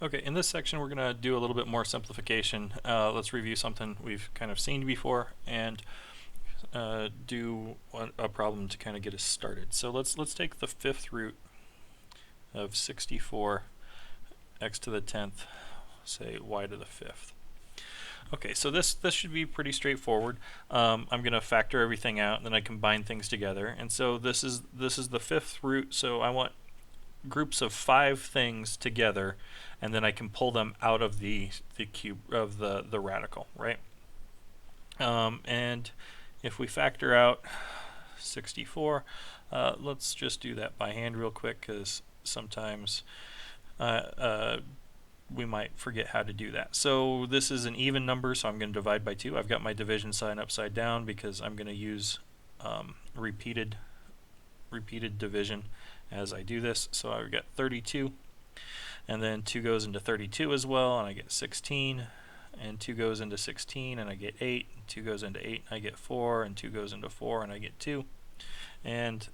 Okay, in this section we're going to do a little bit more simplification. Let's review something we've kind of seen before and do a problem to kind of get us started. So let's take the fifth root of 64 x to the 10th, say y to the fifth. Okay, so this should be pretty straightforward. I'm going to factor everything out, and then I combine things together. And so this is the fifth root. So I want groups of 5 things together, and then I can pull them out of the cube of the radical, right? And if we factor out 64, let's just do that by hand real quick, because sometimes we might forget how to do that. So this is an even number, so I'm going to divide by 2. I've got my division sign upside down because I'm going to use repeated division as I do this. So I've got 32, and then 2 goes into 32 as well, and I get 16, and 2 goes into 16, and I get 8, and 2 goes into 8, and I get 4, and 2 goes into 4, and I get 2. And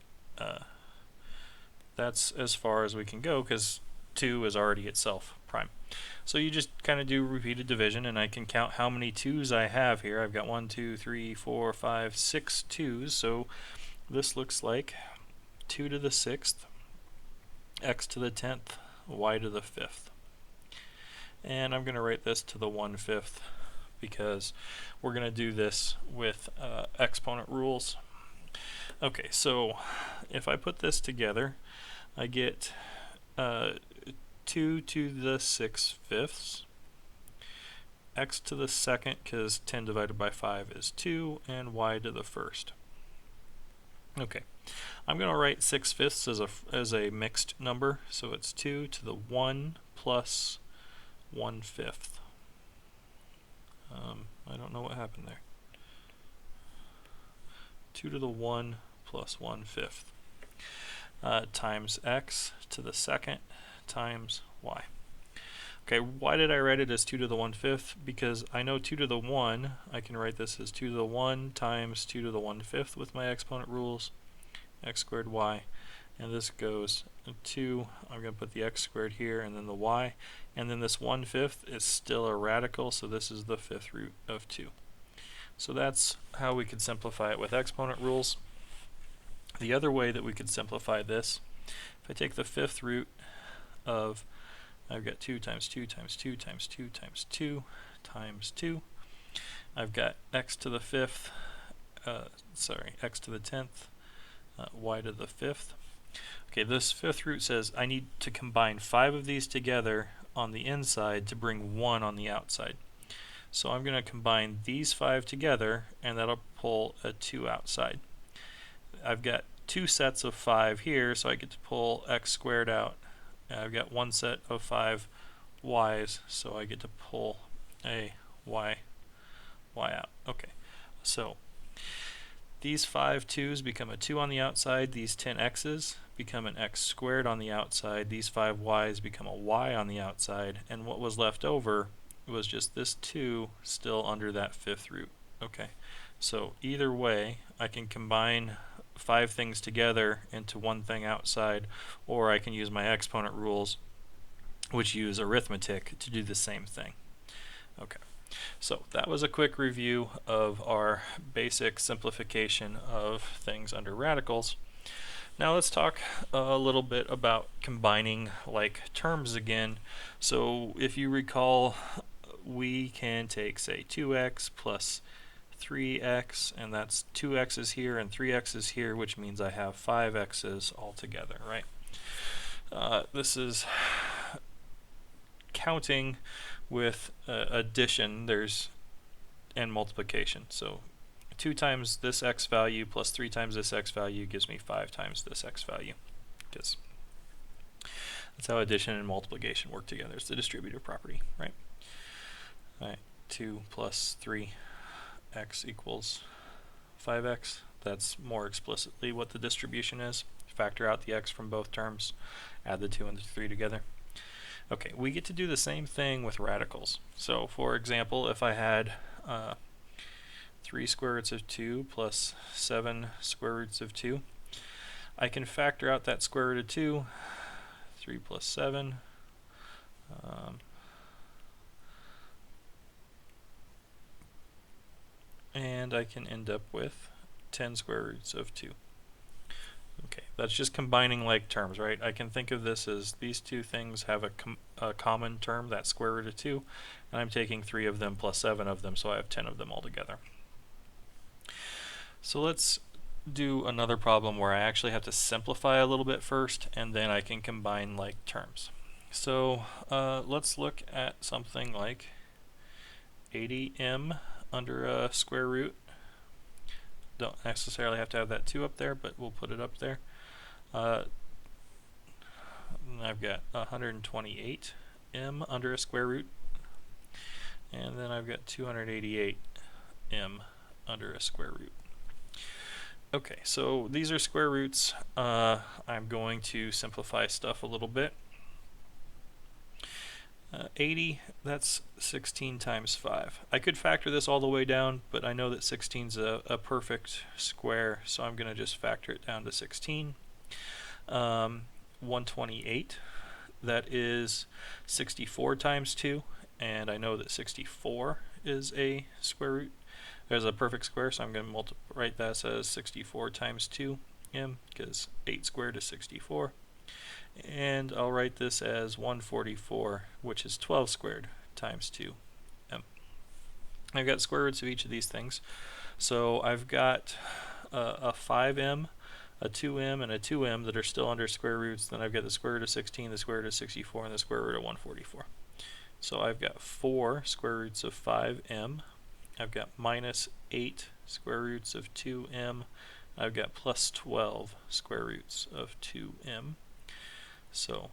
that's as far as we can go, because 2 is already itself prime. So you just kind of do repeated division, and I can count how many 2's I have here. I've got 1, 2, 3, 4, 5, 6 2's, so this looks like 2 to the 6th, x to the 10th, y to the 5th. And I'm going to write this to the 1/5 because we're going to do this with exponent rules. Okay, so if I put this together, I get 2 to the 6/5, x to the 2nd, because 10 divided by 5 is 2, and y to the 1st. Okay, I'm going to write 6/5 as a mixed number, so it's 2 to the 1 plus 1/5. I don't know what happened there. 2 to the 1 plus 1/5 times x to the 2nd times y. Okay, why did I write it as 2 to the 1/5? Because I know 2 to the 1, I can write this as 2 to the 1 times 2 to the 1/5 with my exponent rules, x squared y. And this goes 2, I'm going to put the x squared here, and then the y. And then this 1/5 is still a radical, so this is the fifth root of 2. So that's how we could simplify it with exponent rules. The other way that we could simplify this, if I take the fifth root of, I've got 2 times 2 times 2 times 2 times 2 times 2. I've got x to the 5th, x to the 10th, y to the 5th. Okay, this fifth root says I need to combine 5 of these together on the inside to bring 1 on the outside. So I'm going to combine these 5 together, and that'll pull a 2 outside. I've got 2 sets of 5 here, so I get to pull x squared out. I've got 1 set of 5 y's, so I get to pull a y out. Okay, so these 5 2's become a 2 on the outside. These 10 x's become an x squared on the outside. These 5 y's become a y on the outside. And what was left over was just this 2 still under that fifth root. Okay, so either way, I can combine 5 things together into one thing outside, or I can use my exponent rules, which use arithmetic, to do the same thing. Okay. So that was a quick review of our basic simplification of things under radicals. Now let's talk a little bit about combining like terms again. So if you recall, we can take, say, 2x plus 3x, and that's 2x's here and 3x's here, which means I have 5x's altogether, right? This is counting with addition, and multiplication. So 2 times this x value plus 3 times this x value gives me 5 times this x value, because that's how addition and multiplication work together. It's the distributive property, right? All right, 2 plus 3x equals 5x. That's more explicitly what the distribution is. Factor out the x from both terms, add the 2 and the 3 together. Okay, we get to do the same thing with radicals. So for example, if I had 3 square roots of 2 plus 7 square roots of 2, I can factor out that square root of 2, 3 plus 7, and I can end up with 10 square roots of 2. Okay, that's just combining like terms, right? I can think of this as these two things have a common term, that's square root of 2, and I'm taking 3 of them plus 7 of them, so I have 10 of them altogether. So let's do another problem where I actually have to simplify a little bit first, and then I can combine like terms. So let's look at something like 80m under a square root. Don't necessarily have to have that 2 up there, but we'll put it up there. I've got 128m under a square root, and then I've got 288m under a square root. Okay, so these are square roots. I'm going to simplify stuff a little bit. 80, that's 16 times 5. I could factor this all the way down, but I know that 16 is a perfect square, so I'm going to just factor it down to 16. 128, that is 64 times 2, and I know that 64 is a square root. There's a perfect square, so I'm going to write that as 64 times 2m, because 8 squared is 64. And I'll write this as 144, which is 12 squared times 2m. I've got square roots of each of these things. So I've got a 5m, a 2m, and a 2m that are still under square roots. Then I've got the square root of 16, the square root of 64, and the square root of 144. So I've got 4 square roots of 5m. I've got minus 8 square roots of 2m. I've got plus 12 square roots of 2m. So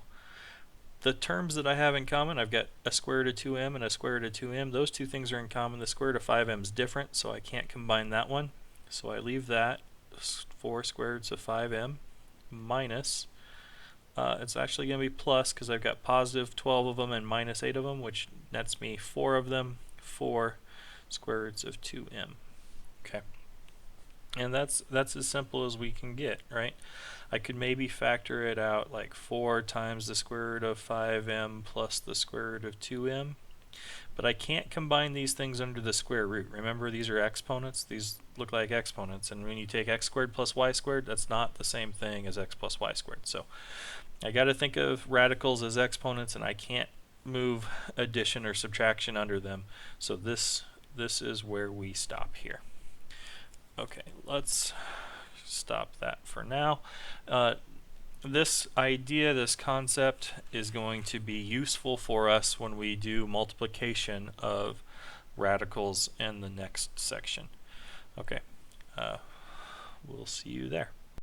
the terms that I have in common, I've got a square root of 2m and a square root of 2m. Those two things are in common. The square root of 5m is different, so I can't combine that one. So I leave that 4 square roots of 5m minus, it's actually going to be plus because I've got positive 12 of them and minus 8 of them, which nets me 4 of them, 4 square roots of 2m. Okay. And that's as simple as we can get, right? I could maybe factor it out like 4 times the square root of 5m plus the square root of 2m. But I can't combine these things under the square root. Remember, these are exponents. These look like exponents. And when you take x squared plus y squared, that's not the same thing as x plus y squared. So I got to think of radicals as exponents, and I can't move addition or subtraction under them. So this is where we stop here. Okay, let's stop that for now. This idea, this concept is going to be useful for us when we do multiplication of radicals in the next section. Okay, we'll see you there.